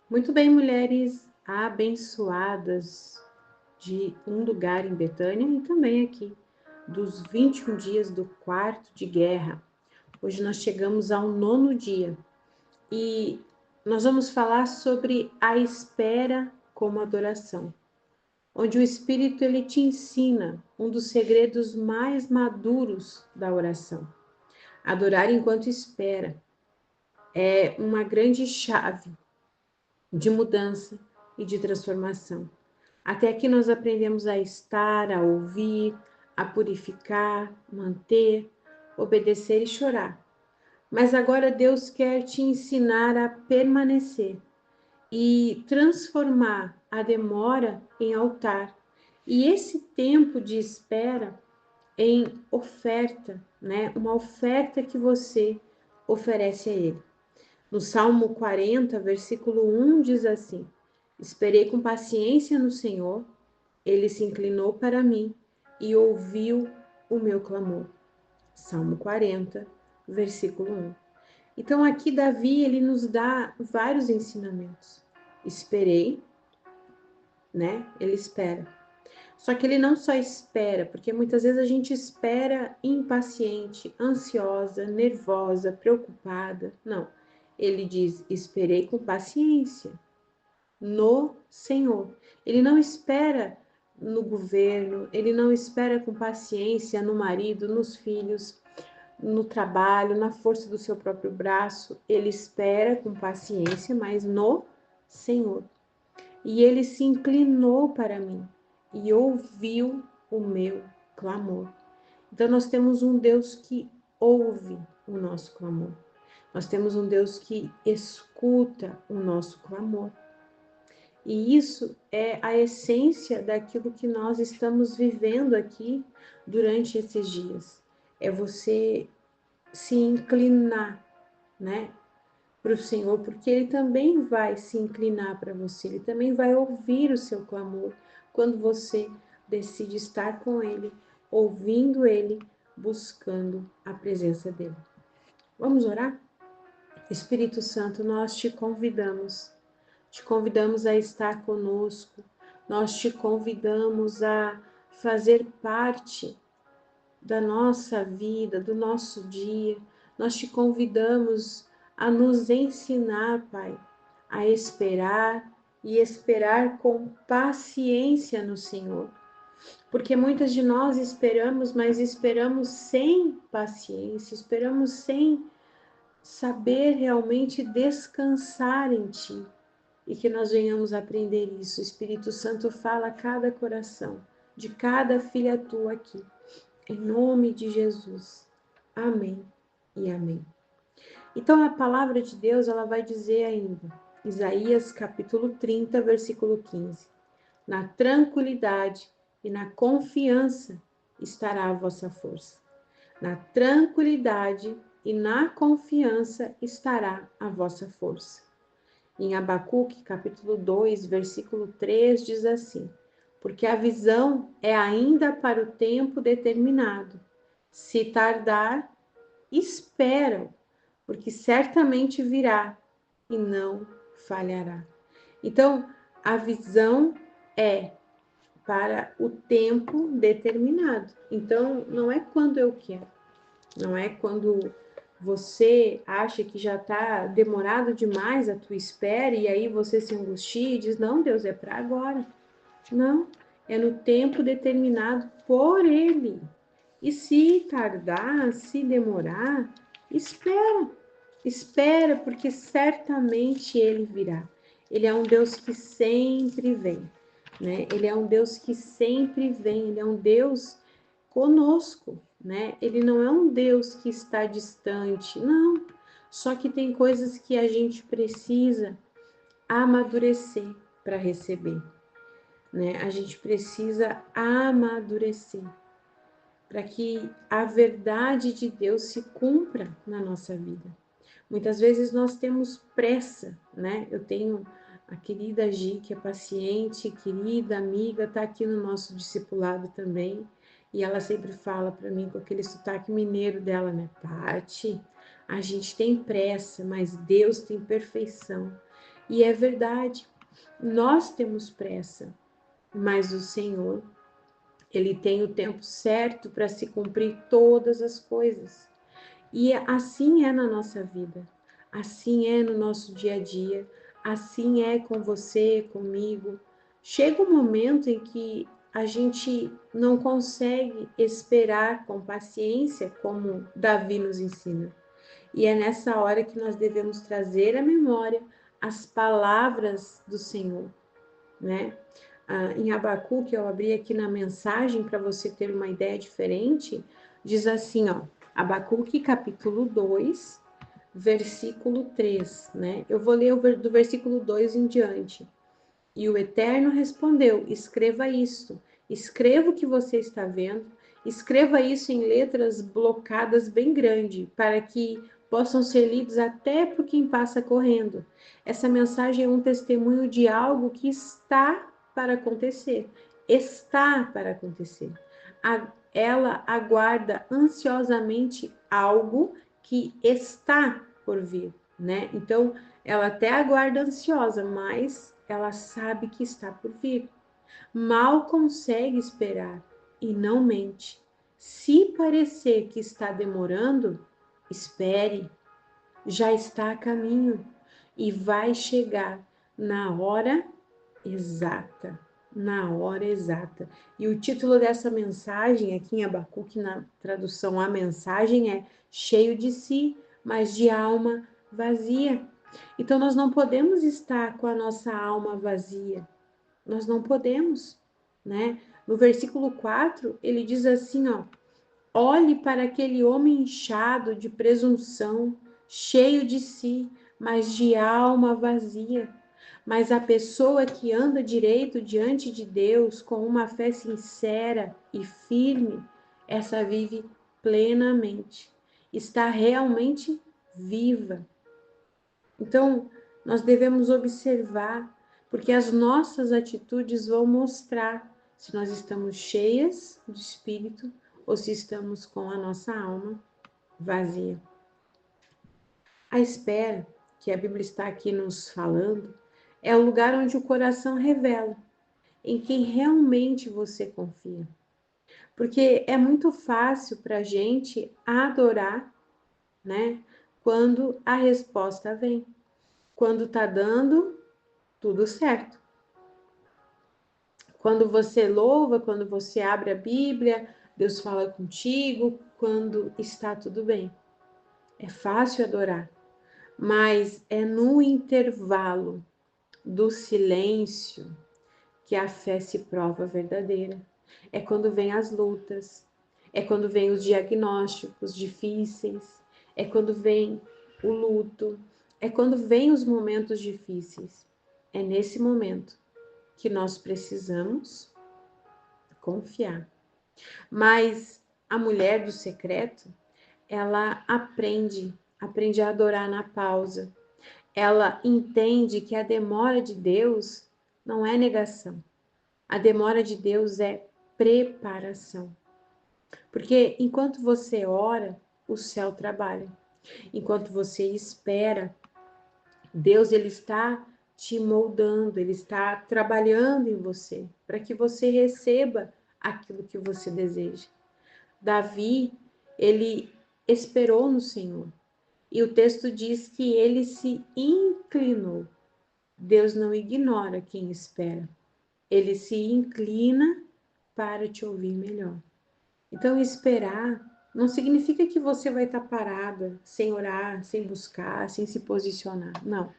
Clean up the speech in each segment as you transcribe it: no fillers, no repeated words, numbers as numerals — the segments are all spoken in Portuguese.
Muito bem, mulheres abençoadas de um lugar em Betânia e também aqui dos 21 dias do quarto de guerra. Hoje nós chegamos ao 9º dia e nós vamos falar sobre a espera como adoração, onde o Espírito ele te ensina um dos segredos mais maduros da oração. Adorar enquanto espera é uma grande chave de mudança e de transformação. Até aqui nós aprendemos a estar, a ouvir, a purificar, manter, obedecer e chorar. Mas agora Deus quer te ensinar a permanecer e transformar a demora em altar. E esse tempo de espera em oferta, né? Uma oferta que você oferece a Ele. No Salmo 40, versículo 1 diz assim: Esperei com paciência no Senhor, ele se inclinou para mim e ouviu o meu clamor. Salmo 40, versículo 1. Então aqui Davi, ele nos dá vários ensinamentos. Esperei, né? Ele espera. Só que ele não só espera, porque muitas vezes a gente espera impaciente, ansiosa, nervosa, preocupada. Não. Ele diz: esperei com paciência no Senhor. Ele não espera no governo, ele não espera com paciência no marido, nos filhos, no trabalho, na força do seu próprio braço. Ele espera com paciência, mas no Senhor. E ele se inclinou para mim e ouviu o meu clamor. Então nós temos um Deus que ouve o nosso clamor. Nós temos um Deus que escuta o nosso clamor. E isso é a essência daquilo que nós estamos vivendo aqui durante esses dias. É você se inclinar, né, para o Senhor, porque Ele também vai se inclinar para você, Ele também vai ouvir o seu clamor quando você decide estar com Ele, ouvindo Ele, buscando a presença dEle. Vamos orar? Espírito Santo, nós te convidamos a estar conosco, nós te convidamos a fazer parte da nossa vida, do nosso dia, nós te convidamos a nos ensinar, Pai, a esperar e esperar com paciência no Senhor. Porque muitas de nós esperamos, mas esperamos sem paciência, esperamos sem saber realmente descansar em Ti. E que nós venhamos aprender isso. O Espírito Santo fala a cada coração, de cada filha tua aqui. Em nome de Jesus. Amém e amém. Então a palavra de Deus, ela vai dizer ainda, Isaías capítulo 30, versículo 15. Na tranquilidade e na confiança estará a vossa força. Na tranquilidade e na confiança estará a vossa força. Em Abacuque, capítulo 2, versículo 3, diz assim: Porque a visão é ainda para o tempo determinado. Se tardar, espera, porque certamente virá e não falhará. Então, a visão é para o tempo determinado. Então, não é quando eu quero, não é quando você acha que já está demorado demais a tua espera e aí você se angustia e diz, não, Deus, é para agora. Não, é no tempo determinado por Ele. E se tardar, se demorar, espera. Espera, porque certamente Ele virá. Ele é um Deus que sempre vem, né? Ele é um Deus que sempre vem, Ele é um Deus conosco, né? Ele não é um Deus que está distante, não. Só que tem coisas que a gente precisa amadurecer para receber, né? A gente precisa amadurecer para que a verdade de Deus se cumpra na nossa vida. Muitas vezes nós temos pressa, né? Eu tenho a querida Gi, que é paciente, querida amiga, está aqui no nosso discipulado também. E ela sempre fala para mim com aquele sotaque mineiro dela, né? Pati, a gente tem pressa, mas Deus tem perfeição. E é verdade, nós temos pressa, mas o Senhor, Ele tem o tempo certo para se cumprir todas as coisas. E assim é na nossa vida, assim é no nosso dia a dia, assim é com você, comigo. Chega um momento em que a gente não consegue esperar com paciência, como Davi nos ensina. E é nessa hora que nós devemos trazer à memória as palavras do Senhor, né? Em Abacuque, eu abri aqui na mensagem para você ter uma ideia diferente, diz assim, ó, Abacuque capítulo 2, versículo 3, né? Eu vou ler do versículo 2 em diante. E o Eterno respondeu, escreva isto, escreva o que você está vendo, escreva isso em letras blocadas bem grande, para que possam ser lidos até por quem passa correndo. Essa mensagem é um testemunho de algo que está para acontecer. Está para acontecer. Ela aguarda ansiosamente algo que está por vir, né? Então, ela até aguarda ansiosa, mas ela sabe que está por vir. Mal consegue esperar e não mente. Se parecer que está demorando, espere, já está a caminho e vai chegar na hora exata. Na hora exata. E o título dessa mensagem, aqui em Abacuque, na tradução, a mensagem é cheio de si, mas de alma vazia. Então, nós não podemos estar com a nossa alma vazia. Nós não podemos, né? No versículo 4, ele diz assim, ó: olhe para aquele homem inchado de presunção, cheio de si, mas de alma vazia. Mas a pessoa que anda direito diante de Deus, com uma fé sincera e firme, essa vive plenamente, está realmente viva. Então, nós devemos observar, porque as nossas atitudes vão mostrar se nós estamos cheias do Espírito ou se estamos com a nossa alma vazia. A espera, que a Bíblia está aqui nos falando, é o lugar onde o coração revela em quem realmente você confia. Porque é muito fácil para a gente adorar, né? Quando a resposta vem. Quando está dando tudo certo. Quando você louva, quando você abre a Bíblia, Deus fala contigo, quando está tudo bem. É fácil adorar, mas é no intervalo do silêncio que a fé se prova verdadeira. É quando vem as lutas, é quando vem os diagnósticos difíceis, é quando vem o luto, é quando vem os momentos difíceis. É nesse momento que nós precisamos confiar. Mas a mulher do secreto, ela aprende a adorar na pausa. Ela entende que a demora de Deus não é negação. A demora de Deus é preparação. Porque enquanto você ora, o céu trabalha. Enquanto você espera, Deus ele está te moldando, ele está trabalhando em você para que você receba aquilo que você deseja. Davi, ele esperou no Senhor. E o texto diz que ele se inclinou. Deus não ignora quem espera. Ele se inclina para te ouvir melhor. Então, esperar não significa que você vai estar parada, sem orar, sem buscar, sem se posicionar. Não.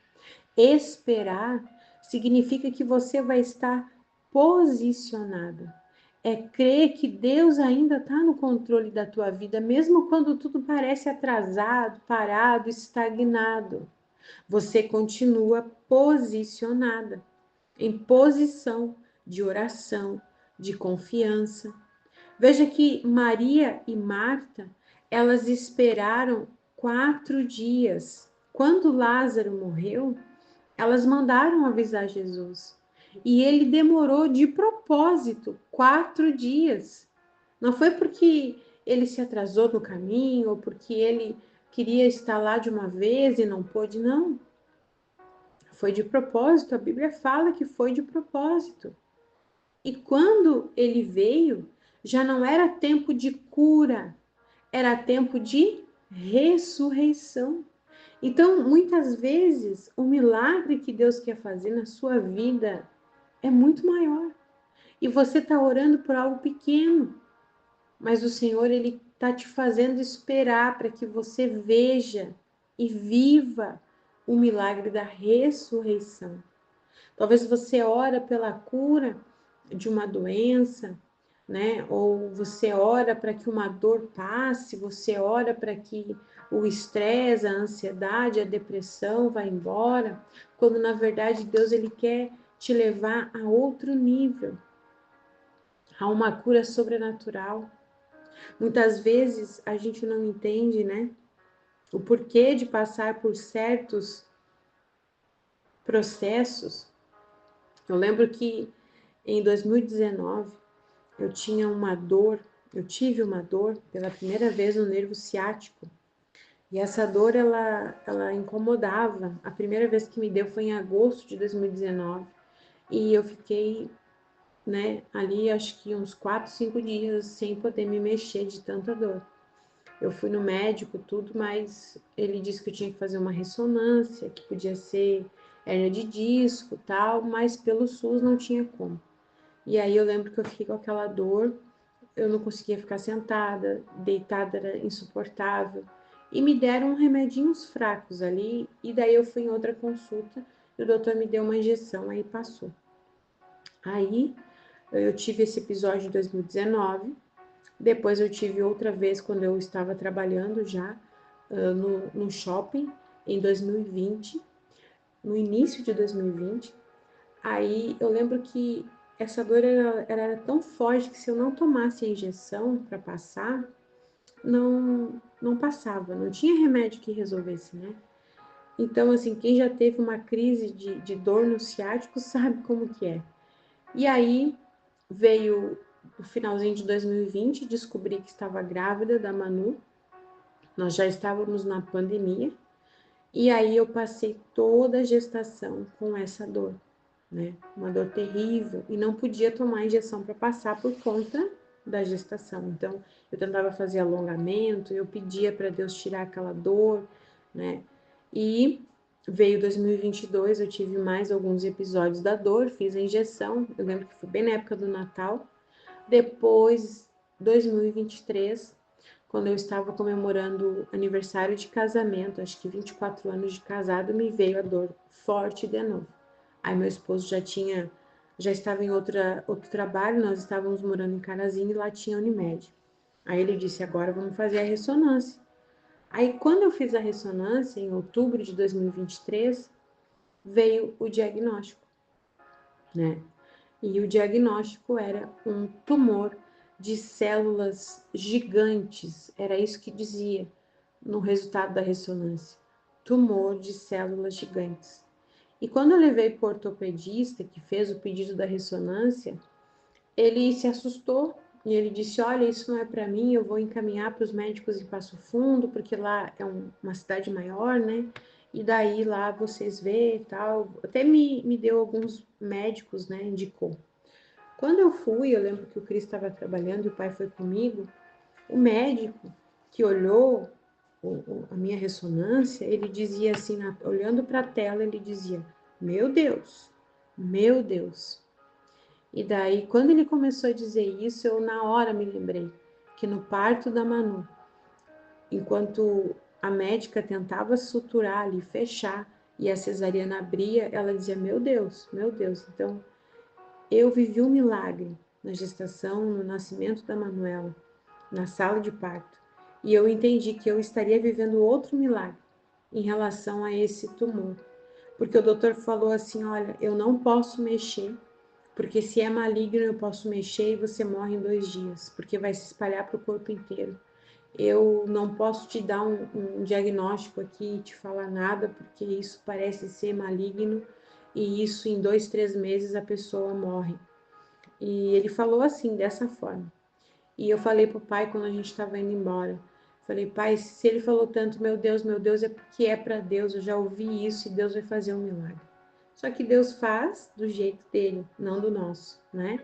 Esperar significa que você vai estar posicionada. É crer que Deus ainda está no controle da tua vida, mesmo quando tudo parece atrasado, parado, estagnado. Você continua posicionada, em posição de oração, de confiança. Veja que Maria e Marta, elas esperaram 4 dias. Quando Lázaro morreu, elas mandaram avisar Jesus. E ele demorou de propósito 4 dias. Não foi porque ele se atrasou no caminho, ou porque ele queria estar lá de uma vez e não pôde, não. foi de propósito, a Bíblia fala que foi de propósito. E quando ele veio, já não era tempo de cura, era tempo de ressurreição. Então, muitas vezes, o milagre que Deus quer fazer na sua vida é muito maior. E você está orando por algo pequeno, mas o Senhor, Ele está te fazendo esperar para que você veja e viva o milagre da ressurreição. Talvez você ora pela cura de uma doença, né? Ou você ora para que uma dor passe, você ora para que o estresse, a ansiedade, a depressão vá embora, quando na verdade Deus ele quer te levar a outro nível, a uma cura sobrenatural. Muitas vezes a gente não entende, né? O porquê de passar por certos processos. Eu lembro que em 2019 eu tive uma dor pela primeira vez no nervo ciático. E essa dor, ela incomodava. A primeira vez que me deu foi em agosto de 2019. E eu fiquei, né, ali acho que uns 4, 5 dias sem poder me mexer de tanta dor. Eu fui no médico, tudo, mas ele disse que eu tinha que fazer uma ressonância, que podia ser hérnia de disco, tal, mas pelo SUS não tinha como. E aí eu lembro que eu fiquei com aquela dor, eu não conseguia ficar sentada, deitada era insuportável. E me deram remedinhos fracos ali, e daí eu fui em outra consulta, e o doutor me deu uma injeção, aí passou. Aí eu tive esse episódio em 2019, depois eu tive outra vez quando eu estava trabalhando já no shopping em 2020, no início de 2020. Aí eu lembro que essa dor ela era tão forte que se eu não tomasse a injeção para passar, não passava, não tinha remédio que resolvesse, né? Então, assim, quem já teve uma crise de dor no ciático sabe como que é. E aí veio o finalzinho de 2020, descobri que estava grávida da Manu, nós já estávamos na pandemia, e aí eu passei toda a gestação com essa dor, né? Uma dor terrível, e não podia tomar injeção para passar por conta da gestação. Então, eu tentava fazer alongamento, eu pedia para Deus tirar aquela dor, né? E veio 2022, eu tive mais alguns episódios da dor, fiz a injeção, eu lembro que foi bem na época do Natal. Depois, 2023, quando eu estava comemorando aniversário de casamento, acho que 24 anos de casado, me veio a dor forte de novo. Aí meu esposo já estava em outro trabalho, nós estávamos morando em Carazinho e lá tinha Unimed. Aí ele disse, agora vamos fazer a ressonância. Aí quando eu fiz a ressonância, em outubro de 2023, veio o diagnóstico, né? E o diagnóstico era um tumor de células gigantes, era isso que dizia no resultado da ressonância, tumor de células gigantes. E quando eu levei para o ortopedista, que fez o pedido da ressonância, ele se assustou e ele disse, olha, isso não é para mim, eu vou encaminhar para os médicos em Passo Fundo, porque lá é uma cidade maior, né? E daí lá vocês vê e tal. Até me deu alguns médicos, né? Indicou. Quando eu fui, eu lembro que o Cris estava trabalhando e o pai foi comigo. O médico que olhou a minha ressonância, ele dizia assim, olhando para a tela, ele dizia: Meu Deus, meu Deus. E daí, quando ele começou a dizer isso, eu na hora me lembrei que no parto da Manu, enquanto a médica tentava suturar ali, fechar, e a cesariana abria, ela dizia: Meu Deus, meu Deus. Então, eu vivi um milagre na gestação, no nascimento da Manuela, na sala de parto. E eu entendi que eu estaria vivendo outro milagre em relação a esse tumor. Porque o doutor falou assim: olha, eu não posso mexer, porque se é maligno eu posso mexer e você morre em 2 dias, porque vai se espalhar para o corpo inteiro. Eu não posso te dar um diagnóstico aqui e te falar nada, porque isso parece ser maligno e isso em 2, 3 meses a pessoa morre. E ele falou assim, dessa forma. E eu falei pro pai quando a gente estava indo embora. Falei, pai, se ele falou tanto, meu Deus, é porque é para Deus. Eu já ouvi isso e Deus vai fazer um milagre. Só que Deus faz do jeito dele, não do nosso, né?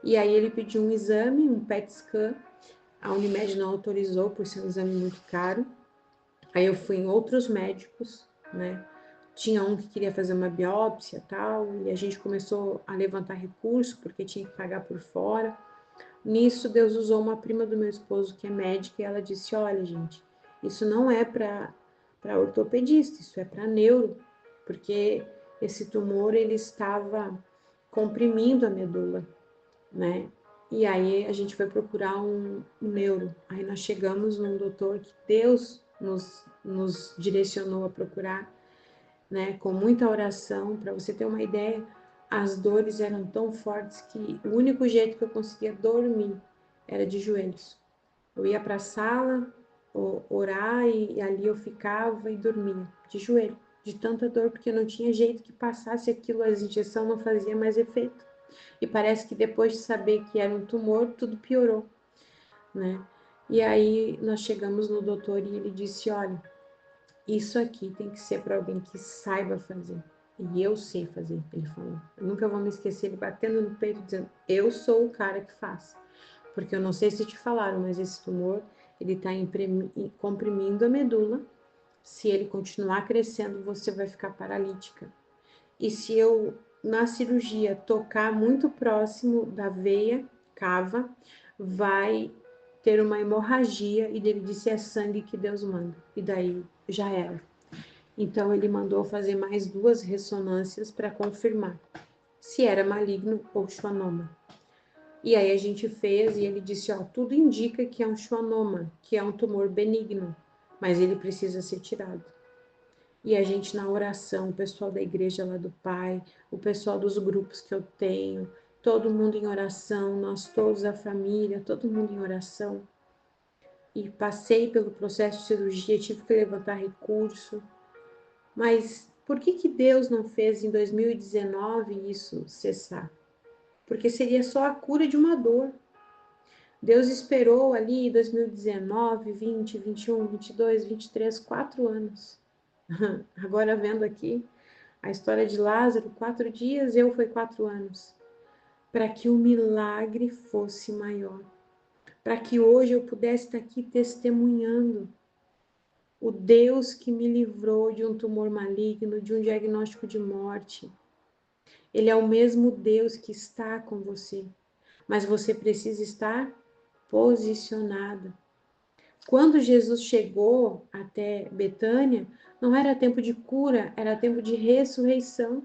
E aí ele pediu um exame, um PET scan. A Unimed não autorizou por ser um exame muito caro. Aí eu fui em outros médicos, né? Tinha um que queria fazer uma biópsia e tal, e a gente começou a levantar recurso, porque tinha que pagar por fora. Nisso, Deus usou uma prima do meu esposo, que é médica, e ela disse, olha, gente, isso não é para ortopedista, isso é para neuro, porque esse tumor, ele estava comprimindo a medula, né? E aí a gente foi procurar um neuro. Aí nós chegamos num doutor que Deus nos direcionou a procurar, né? Com muita oração. Para você ter uma ideia, as dores eram tão fortes que o único jeito que eu conseguia dormir era de joelhos. Eu ia para a sala orar e ali eu ficava e dormia de joelho, de tanta dor, porque não tinha jeito que passasse aquilo, a injeção não fazia mais efeito. E parece que depois de saber que era um tumor, tudo piorou, né? E aí nós chegamos no doutor e ele disse, olha, isso aqui tem que ser para alguém que saiba fazer. E eu sei fazer, ele falou. Eu nunca vou me esquecer ele batendo no peito dizendo, eu sou o cara que faz. Porque eu não sei se te falaram, mas esse tumor, ele está comprimindo a medula. Se ele continuar crescendo, você vai ficar paralítica. E se eu, na cirurgia, tocar muito próximo da veia cava, vai ter uma hemorragia, e ele disse, é sangue que Deus manda. E daí já era. Então ele mandou fazer mais 2 ressonâncias para confirmar se era maligno ou schwannoma. E aí a gente fez e ele disse, ó, tudo indica que é um schwannoma, que é um tumor benigno, mas ele precisa ser tirado. E a gente na oração, o pessoal da igreja lá do Pai, o pessoal dos grupos que eu tenho, todo mundo em oração, nós todos, a família, todo mundo em oração. E passei pelo processo de cirurgia, tive que levantar recurso. Mas por que Deus não fez em 2019 isso cessar? Porque seria só a cura de uma dor. Deus esperou ali 2019, 20, 21, 22, 23, 4 anos. Agora vendo aqui a história de Lázaro, 4 dias, eu foi 4 anos. Para que o milagre fosse maior. Para que hoje eu pudesse estar aqui testemunhando o Deus que me livrou de um tumor maligno, de um diagnóstico de morte. Ele é o mesmo Deus que está com você, mas você precisa estar posicionada. Quando Jesus chegou até Betânia, não era tempo de cura, era tempo de ressurreição.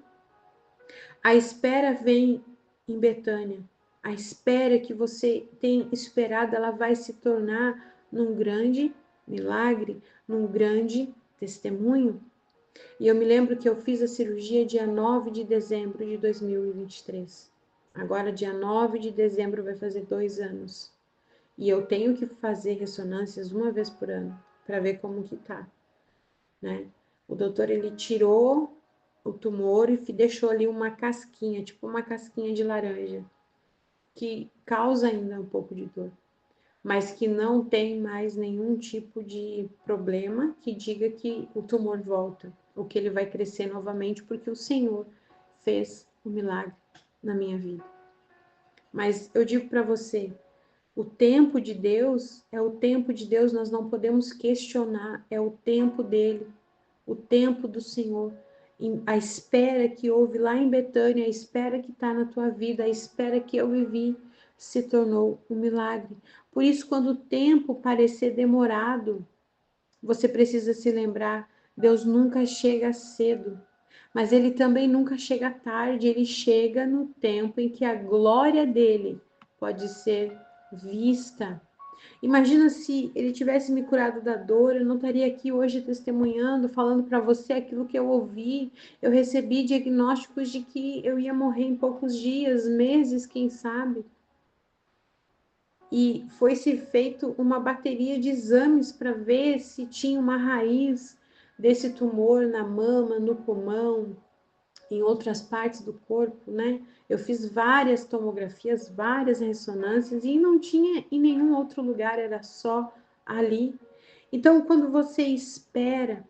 A espera vem em Betânia. A espera que você tem esperado, ela vai se tornar num grande milagre, num grande testemunho. E eu me lembro que eu fiz a cirurgia dia 9 de dezembro de 2023. Agora, dia 9 de dezembro, vai fazer 2 anos. E eu tenho que fazer ressonâncias uma vez por ano, para ver como que tá, né? O doutor, ele tirou o tumor e deixou ali uma casquinha, tipo uma casquinha de laranja, que causa ainda um pouco de dor, mas que não tem mais nenhum tipo de problema que diga que o tumor volta, ou que ele vai crescer novamente, porque o Senhor fez um milagre na minha vida. Mas eu digo para você, o tempo de Deus é o tempo de Deus, nós não podemos questionar, é o tempo dele, o tempo do Senhor. A espera que houve lá em Betânia, a espera que está na tua vida, a espera que eu vivi, se tornou um milagre. Por isso, quando o tempo parecer demorado, você precisa se lembrar, Deus nunca chega cedo, mas Ele também nunca chega tarde, Ele chega no tempo em que a glória dele pode ser vista. Imagina se ele tivesse me curado da dor, eu não estaria aqui hoje testemunhando, falando para você aquilo que eu ouvi. Eu recebi diagnósticos de que eu ia morrer em poucos dias, meses, quem sabe. E foi-se feito uma bateria de exames para ver se tinha uma raiz desse tumor na mama, no pulmão, em outras partes do corpo, né? Eu fiz várias tomografias, várias ressonâncias e não tinha em nenhum outro lugar, era só ali. Então, quando você espera,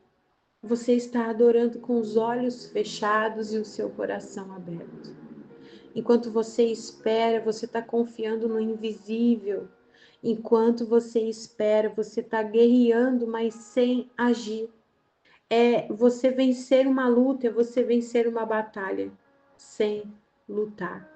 você está adorando com os olhos fechados e o seu coração aberto. Enquanto você espera, você está confiando no invisível. Enquanto você espera, você está guerreando, mas sem agir. É você vencer uma luta, é você vencer uma batalha, sem lutar.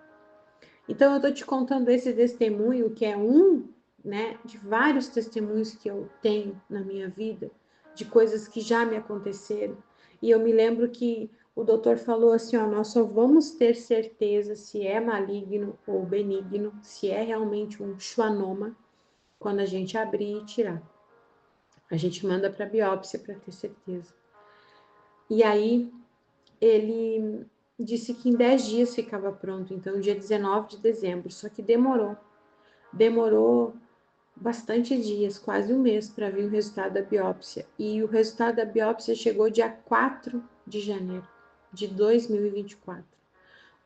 Então, eu estou te contando esse testemunho, que é um, né, de vários testemunhos que eu tenho na minha vida, de coisas que já me aconteceram. E eu me lembro que o doutor falou assim, ó, nós só vamos ter certeza se é maligno ou benigno, se é realmente um schwannoma, quando a gente abrir e tirar. A gente manda para biópsia para ter certeza. E aí, ele disse que em 10 dias ficava pronto, então dia 19 de dezembro, só que demorou bastante dias, quase um mês, para vir o resultado da biópsia. E o resultado da biópsia chegou dia 4 de janeiro de 2024,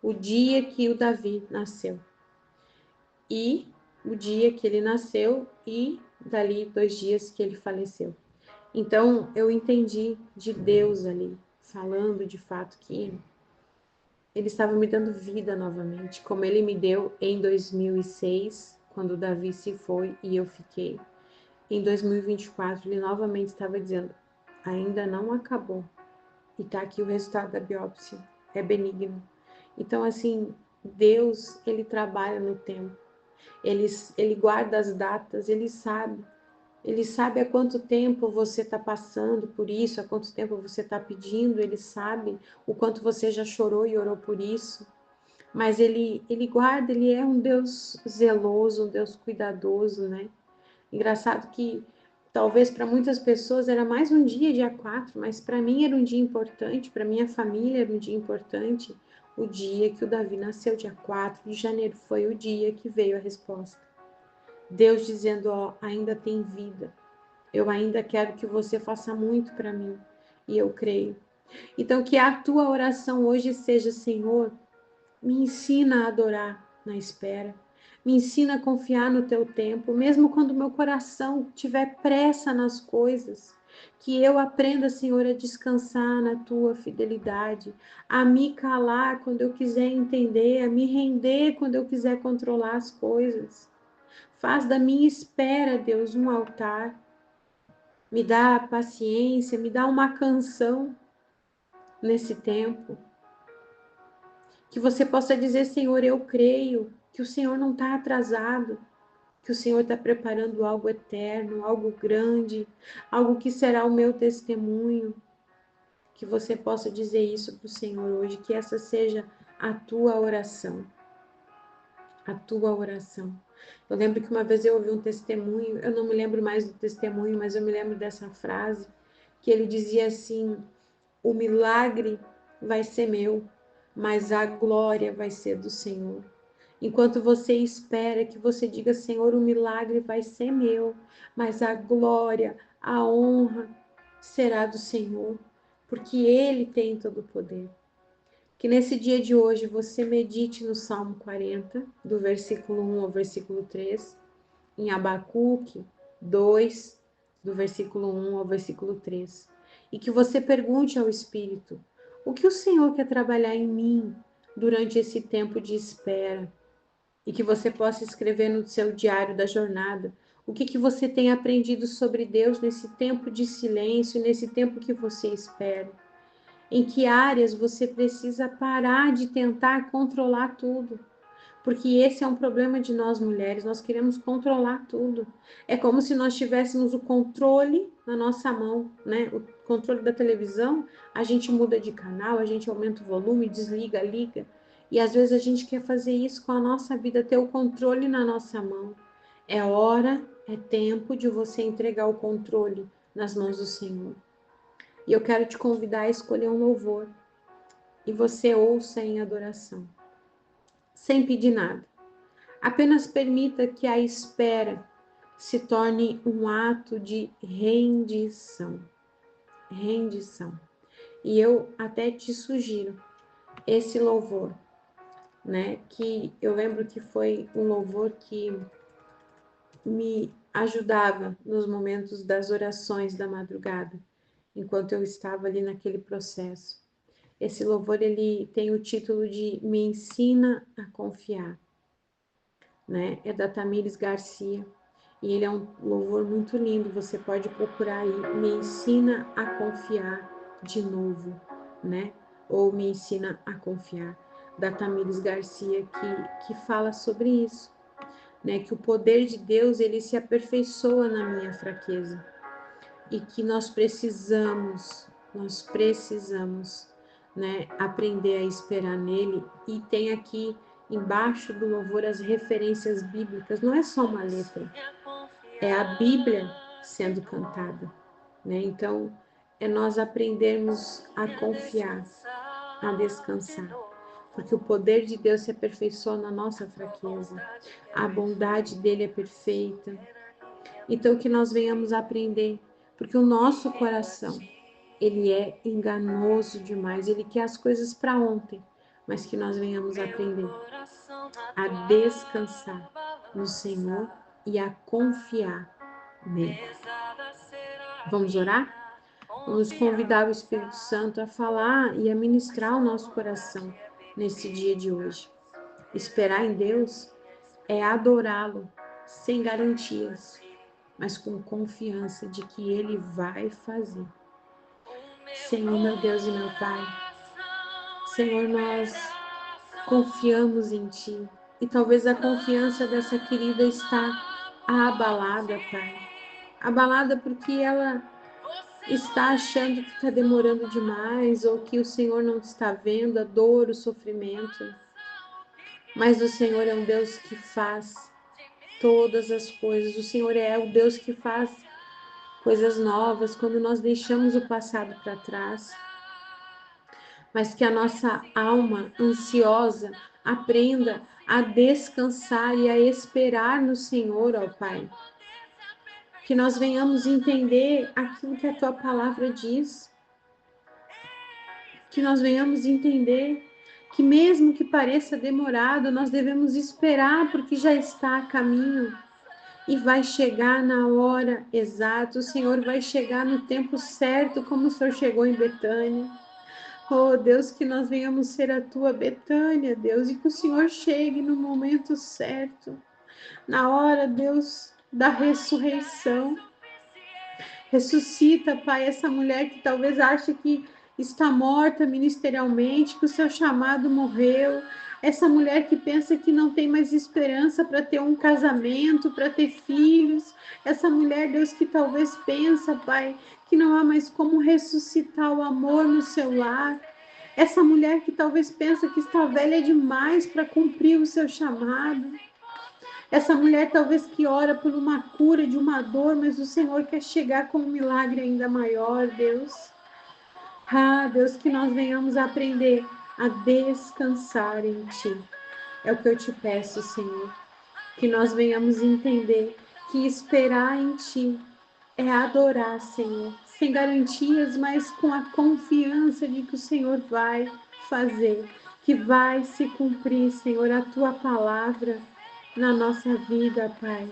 o dia que o Davi nasceu. E o dia que ele nasceu e dali 2 dias que ele faleceu. Então eu entendi de Deus ali, falando de fato que ele estava me dando vida novamente, como ele me deu em 2006, quando o Davi se foi e eu fiquei. Em 2024, ele novamente estava dizendo: ainda não acabou. E tá aqui o resultado da biópsia. É benigno. Então, assim, Deus, ele trabalha no tempo. Ele guarda as datas, ele sabe. Ele sabe há quanto tempo você está passando por isso, há quanto tempo você está pedindo, ele sabe o quanto você já chorou e orou por isso. Mas ele guarda, ele é um Deus zeloso, um Deus cuidadoso, né? Engraçado que talvez para muitas pessoas era mais um dia 4, mas para mim era um dia importante, para minha família era um dia importante. O dia que o Davi nasceu, dia 4 de janeiro, foi o dia que veio a resposta. Deus dizendo, ó, ainda tem vida. Eu ainda quero que você faça muito para mim. E eu creio. Então que a tua oração hoje seja, Senhor, me ensina a adorar na espera. Me ensina a confiar no teu tempo, mesmo quando meu coração tiver pressa nas coisas. Que eu aprenda, Senhor, a descansar na tua fidelidade, a me calar quando eu quiser entender, a me render quando eu quiser controlar as coisas. Faz da minha espera, Deus, um altar. Me dá paciência, me dá uma canção nesse tempo. Que você possa dizer, Senhor, eu creio que o Senhor não está atrasado, que o Senhor está preparando algo eterno, algo grande, algo que será o meu testemunho. Que você possa dizer isso para o Senhor hoje, que essa seja a tua oração. A tua oração. Eu lembro que uma vez eu ouvi um testemunho, eu não me lembro mais do testemunho, mas eu me lembro dessa frase, que ele dizia assim: o milagre vai ser meu, mas a glória vai ser do Senhor. Enquanto você espera que você diga, Senhor, o milagre vai ser meu, mas a glória, a honra será do Senhor, porque Ele tem todo o poder. Que nesse dia de hoje você medite no Salmo 40, do versículo 1 ao versículo 3, em Abacuque 2, do versículo 1 ao versículo 3. E que você pergunte ao Espírito: o que o Senhor quer trabalhar em mim durante esse tempo de espera? E que você possa escrever no seu diário da jornada o que você tem aprendido sobre Deus nesse tempo de silêncio, nesse tempo que você espera. Em que áreas você precisa parar de tentar controlar tudo. Porque esse é um problema de nós mulheres, nós queremos controlar tudo. É como se nós tivéssemos o controle na nossa mão, né? O controle da televisão, a gente muda de canal, a gente aumenta o volume, desliga, liga. E às vezes a gente quer fazer isso com a nossa vida, ter o controle na nossa mão. É hora, é tempo de você entregar o controle nas mãos do Senhor. E eu quero te convidar a escolher um louvor e você ouça em adoração, sem pedir nada. Apenas permita que a espera se torne um ato de rendição. Rendição. E eu até te sugiro esse louvor, né? Que eu lembro que foi um louvor que me ajudava nos momentos das orações da madrugada. enquanto eu estava ali naquele processo. Esse louvor, ele tem o título de Me Ensina a Confiar, né? É da Tamires Garcia. E ele é um louvor muito lindo, você pode procurar aí, Me Ensina a Confiar de novo, né? Ou Me Ensina a Confiar, da Tamires Garcia, que fala sobre isso, né? Que o poder de Deus, ele se aperfeiçoa na minha fraqueza. E que nós precisamos, né, aprender a esperar nele. E tem aqui embaixo do louvor as referências bíblicas, não é só uma letra, é a Bíblia sendo cantada, né? Então, é nós aprendermos a confiar, a descansar, porque o poder de Deus se aperfeiçoa na nossa fraqueza, a bondade dele é perfeita. Então, que nós venhamos aprender, porque o nosso coração, ele é enganoso demais, ele quer as coisas para ontem, mas que nós venhamos aprender a descansar no Senhor e a confiar nele. Vamos orar? Vamos convidar o Espírito Santo a falar e a ministrar o nosso coração nesse dia de hoje. Esperar em Deus é adorá-lo sem garantias, mas com confiança de que Ele vai fazer. Senhor, meu Deus e meu Pai, Senhor, nós confiamos em Ti. E talvez a confiança dessa querida está abalada, Pai. Abalada porque ela está achando que está demorando demais ou que o Senhor não está vendo a dor, o sofrimento. Mas o Senhor é um Deus que faz todas as coisas. O Senhor é o Deus que faz coisas novas quando nós deixamos o passado para trás. Mas que a nossa alma ansiosa aprenda a descansar e a esperar no Senhor, ó Pai. Que nós venhamos entender aquilo que a Tua palavra diz. Que nós venhamos entender que mesmo que pareça demorado, nós devemos esperar porque já está a caminho e vai chegar na hora exata. O Senhor vai chegar no tempo certo, como o Senhor chegou em Betânia. Oh, Deus, que nós venhamos ser a Tua Betânia, Deus, e que o Senhor chegue no momento certo, na hora, Deus, da ressurreição. Ressuscita, Pai, essa mulher que talvez ache que está morta ministerialmente, que o seu chamado morreu. Essa mulher que pensa que não tem mais esperança para ter um casamento, para ter filhos. Essa mulher, Deus, que talvez pensa, Pai, que não há mais como ressuscitar o amor no seu lar. Essa mulher que talvez pensa que está velha demais para cumprir o seu chamado. Essa mulher talvez que ora por uma cura de uma dor, mas o Senhor quer chegar com um milagre ainda maior, Deus. Ah, Deus, que nós venhamos aprender a descansar em Ti. É o que eu te peço, Senhor. Que nós venhamos entender que esperar em Ti é adorar, Senhor. Sem garantias, mas com a confiança de que o Senhor vai fazer, que vai se cumprir, Senhor, a Tua palavra na nossa vida, Pai.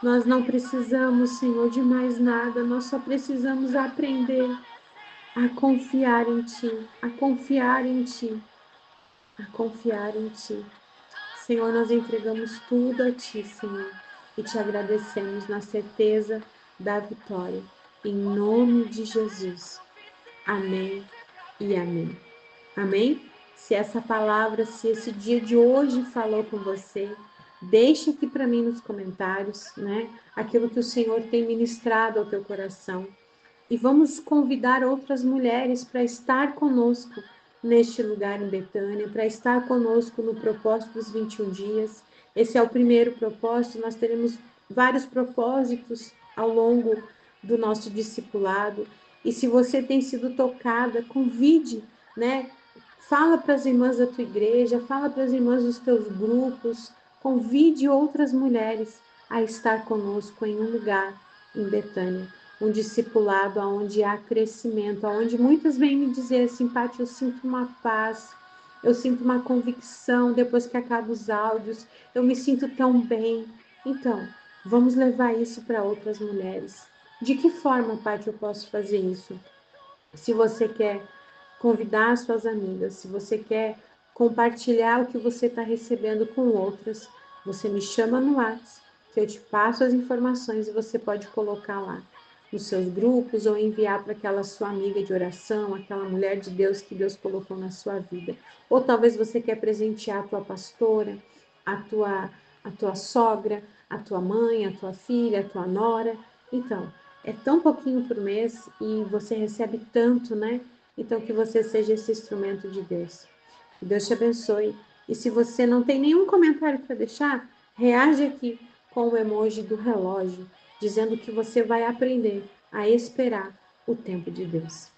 Nós não precisamos, Senhor, de mais nada, nós só precisamos aprender a confiar em Ti, a confiar em Ti, a confiar em Ti. Senhor, nós entregamos tudo a Ti, Senhor, e Te agradecemos na certeza da vitória. Em nome de Jesus. Amém e amém. Amém? Se essa palavra, se esse dia de hoje falou com você, deixe aqui para mim nos comentários, né? Aquilo que o Senhor tem ministrado ao teu coração. E vamos convidar outras mulheres para estar conosco neste lugar em Betânia, para estar conosco no propósito dos 21 dias. Esse é o primeiro propósito, nós teremos vários propósitos ao longo do nosso discipulado. E se você tem sido tocada, convide, né? Fala para as irmãs da tua igreja, fala para as irmãs dos teus grupos, convide outras mulheres a estar conosco em um lugar em Betânia, um discipulado onde há crescimento, onde muitas vêm me dizer assim, Paty, eu sinto uma paz, eu sinto uma convicção depois que acabo os áudios, eu me sinto tão bem. Então, vamos levar isso para outras mulheres. De que forma, Paty, eu posso fazer isso? Se você quer convidar suas amigas, se você quer compartilhar o que você está recebendo com outras, você me chama no WhatsApp, que eu te passo as informações e você pode colocar lá nos seus grupos ou enviar para aquela sua amiga de oração, aquela mulher de Deus que Deus colocou na sua vida. Ou talvez você quer presentear a tua pastora, a tua sogra, a tua mãe, a tua filha, a tua nora. Então, é tão pouquinho por mês e você recebe tanto, né? Então, que você seja esse instrumento de Deus. Que Deus te abençoe. E se você não tem nenhum comentário para deixar, reage aqui com o emoji do relógio, dizendo que você vai aprender a esperar o tempo de Deus.